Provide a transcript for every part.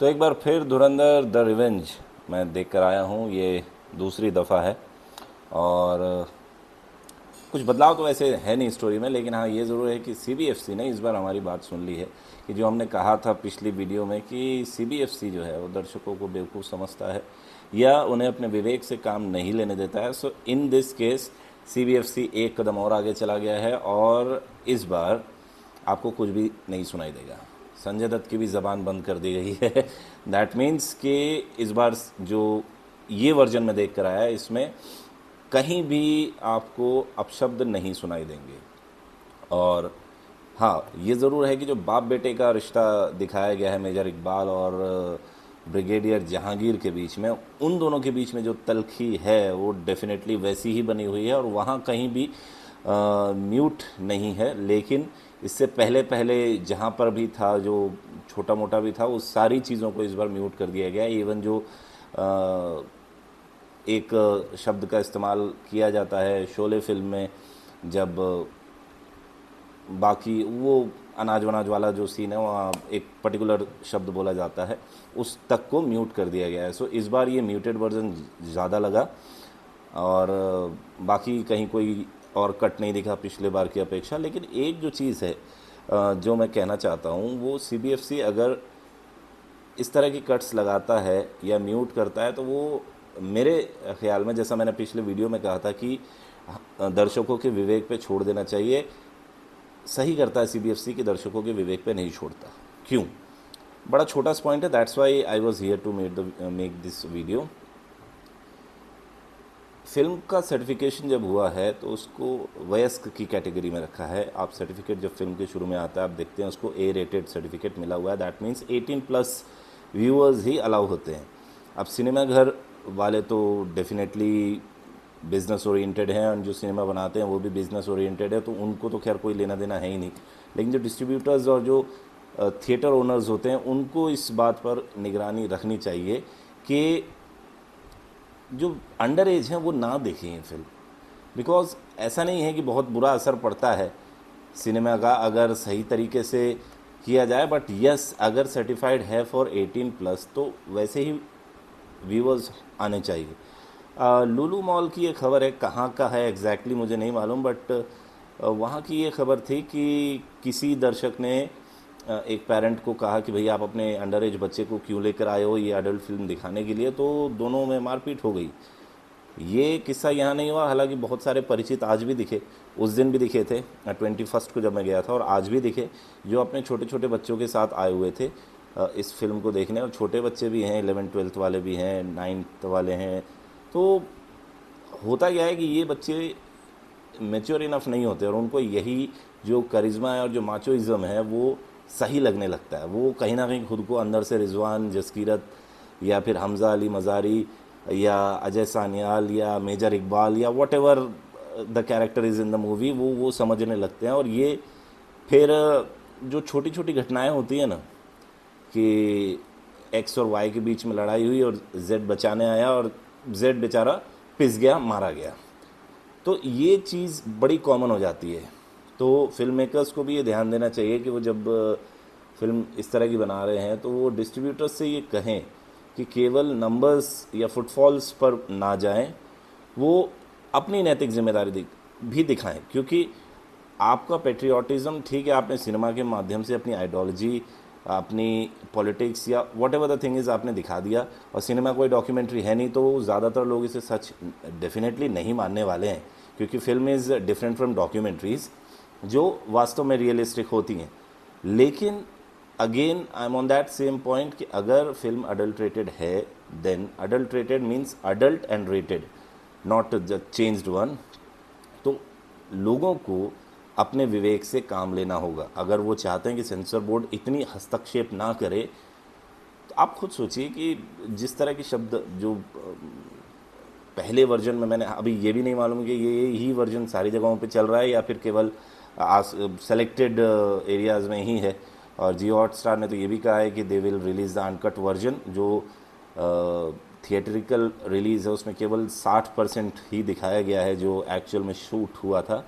तो एक बार फिर धुरंधर द रिवेंज मैं देख कर आया हूँ। ये दूसरी दफ़ा है और कुछ बदलाव तो वैसे है नहीं स्टोरी में, लेकिन हाँ ये ज़रूर है कि सीबीएफसी ने इस बार हमारी बात सुन ली है कि जो हमने कहा था पिछली वीडियो में कि सीबीएफसी जो है वो दर्शकों को बेवकूफ़ समझता है या उन्हें अपने विवेक से काम नहीं लेने देता है। सो इन दिस केस सीबीएफसी एक कदम और आगे चला गया है और इस बार आपको कुछ भी नहीं सुनाई देगा। संजय दत्त की भी ज़बान बंद कर दी गई है। दैट मीन्स कि इस बार जो ये वर्जन में देख कर आया है इसमें कहीं भी आपको अपशब्द नहीं सुनाई देंगे। और हाँ ये ज़रूर है कि जो बाप बेटे का रिश्ता दिखाया गया है मेजर इकबाल और ब्रिगेडियर जहांगीर के बीच में, उन दोनों के बीच में जो तलखी है वो डेफिनेटली वैसी ही बनी हुई है और वहाँ कहीं भी म्यूट नहीं है। लेकिन इससे पहले पहले जहाँ पर भी था जो छोटा मोटा भी था उस सारी चीज़ों को इस बार म्यूट कर दिया गया है। इवन जो एक शब्द का इस्तेमाल किया जाता है शोले फिल्म में, जब बाकी वो अनाज वनाज वाला जो सीन है वहाँ एक पर्टिकुलर शब्द बोला जाता है, उस तक को म्यूट कर दिया गया है। सो इस बार ये म्यूटेड वर्जन ज़्यादा लगा और बाकी कहीं कोई और कट नहीं दिखा पिछले बार की अपेक्षा। लेकिन एक जो चीज़ है जो मैं कहना चाहता हूँ वो सीबीएफसी अगर इस तरह की कट्स लगाता है या म्यूट करता है तो वो मेरे ख्याल में, जैसा मैंने पिछले वीडियो में कहा था कि दर्शकों के विवेक पे छोड़ देना चाहिए, सही करता है सीबीएफसी कि दर्शकों के विवेक पे नहीं छोड़ता। क्यों? बड़ा छोटा सा पॉइंट है, that's why I was here to make this video. Film का सर्टिफिकेशन जब हुआ है तो उसको वयस्क की कैटेगरी में रखा है। आप सर्टिफिकेट जब फिल्म के शुरू में आता है आप देखते हैं उसको ए रेटेड सर्टिफिकेट मिला हुआ है। That means 18+ viewers he allow होते हैं। अब सिनेमाघर वाले तो डेफिनेटली बिज़नेस ओरिएंटेड हैं और जो सिनेमा बनाते हैं वो भी बिज़नेस ओरिएंटेड है, तो उनको तो खैर कोई लेना देना है ही नहीं। लेकिन जो डिस्ट्रीब्यूटर्स और जो थिएटर ओनर्स होते हैं उनको इस बात पर निगरानी रखनी चाहिए कि जो अंडर एज हैं वो ना देखें ये फिल्म। बिकॉज ऐसा नहीं है कि बहुत बुरा असर पड़ता है सिनेमा का अगर सही तरीके से किया जाए, बट यस अगर सर्टिफाइड है फॉर 18+ तो वैसे ही व्यूअर्स आने चाहिए। लुलु मॉल की ये खबर है, कहाँ का है एग्जैक्टली मुझे नहीं मालूम, बट वहाँ की ये खबर थी कि किसी दर्शक ने एक पेरेंट को कहा कि भैया आप अपने अंडर एज बच्चे को क्यों लेकर आए हो ये अडल्ट फिल्म दिखाने के लिए, तो दोनों में मारपीट हो गई। ये किस्सा यहाँ नहीं हुआ, हालांकि बहुत सारे परिचित आज भी दिखे, उस दिन भी दिखे थे 21 को जब मैं गया था, और आज भी दिखे जो अपने छोटे छोटे बच्चों के साथ आए हुए थे इस फिल्म को देखने। और छोटे बच्चे भी हैं, 11th-12th वाले भी हैं, 9th वाले हैं। तो होता क्या है कि ये बच्चे मैच्योर इनफ नहीं होते और उनको यही जो करिश्मा है और जो माचोइज़म है वो सही लगने लगता है। वो कहीं ना कहीं खुद को अंदर से रिजवान, जसकीरत या फिर हमज़ा अली मज़ारी या अजय सान्याल या मेजर इकबाल या what ever the character is in the movie वो समझने लगते हैं। और ये फिर जो छोटी छोटी घटनाएं होती हैं ना कि एक्स और वाई के बीच में लड़ाई हुई और जेड बचाने आया और जेड बेचारा पिस गया, मारा गया, तो ये चीज़ बड़ी कॉमन हो जाती है। तो फिल्म मेकर्स को भी ये ध्यान देना चाहिए कि वो जब फिल्म इस तरह की बना रहे हैं तो वो डिस्ट्रीब्यूटर्स से ये कहें कि केवल नंबर्स या फुटफॉल्स पर ना जाएं, वो अपनी नैतिक जिम्मेदारी भी दिखाएं। क्योंकि आपका पेट्रियाटिज़म ठीक है, आपने सिनेमा के माध्यम से अपनी आइडियोलॉजी, अपनी पॉलिटिक्स या what ever the thing is आपने दिखा दिया, और सिनेमा कोई डॉक्यूमेंट्री है नहीं तो ज़्यादातर लोग इसे सच डेफिनेटली नहीं मानने वाले हैं, क्योंकि film is different from documentaries जो वास्तव में रियलिस्टिक होती हैं। लेकिन again I am on that same point कि अगर फिल्म अडल्ट्रेटेड है then adulterated means adult and rated, not the changed one. तो लोगों को अपने विवेक से काम लेना होगा। अगर वो चाहते हैं कि सेंसर बोर्ड इतनी हस्तक्षेप ना करे, तो आप खुद सोचिए कि जिस तरह के शब्द जो पहले वर्जन में, मैंने अभी ये भी नहीं मालूम कि ये ही वर्जन सारी जगहों पे चल रहा है या फिर केवल सेलेक्टेड एरियाज़ में ही है। और जियो हॉटस्टार ने तो ये भी कहा है कि they will release the uncut version. जो थिएट्रिकल रिलीज़ है उसमें केवल 60% ही दिखाया गया है जो एक्चुअल में शूट हुआ था।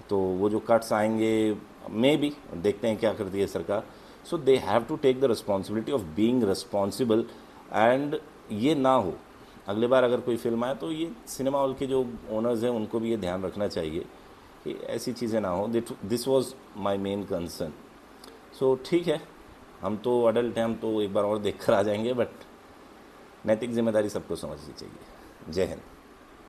तो वो जो कट्स आएंगे मे बी, देखते हैं क्या करती है सरकार। So they have to take the responsibility of being responsible, and ये ना हो अगले बार अगर कोई फिल्म आए तो ये सिनेमा हॉल के जो ओनर्स हैं उनको भी ये ध्यान रखना चाहिए कि ऐसी चीज़ें ना हो. This was my main concern. So ठीक है, हम तो अडल्ट हैं, हम तो एक बार और देख कर आ जाएंगे, बट नैतिक जिम्मेदारी सबको समझनी चाहिए. जय हिंद.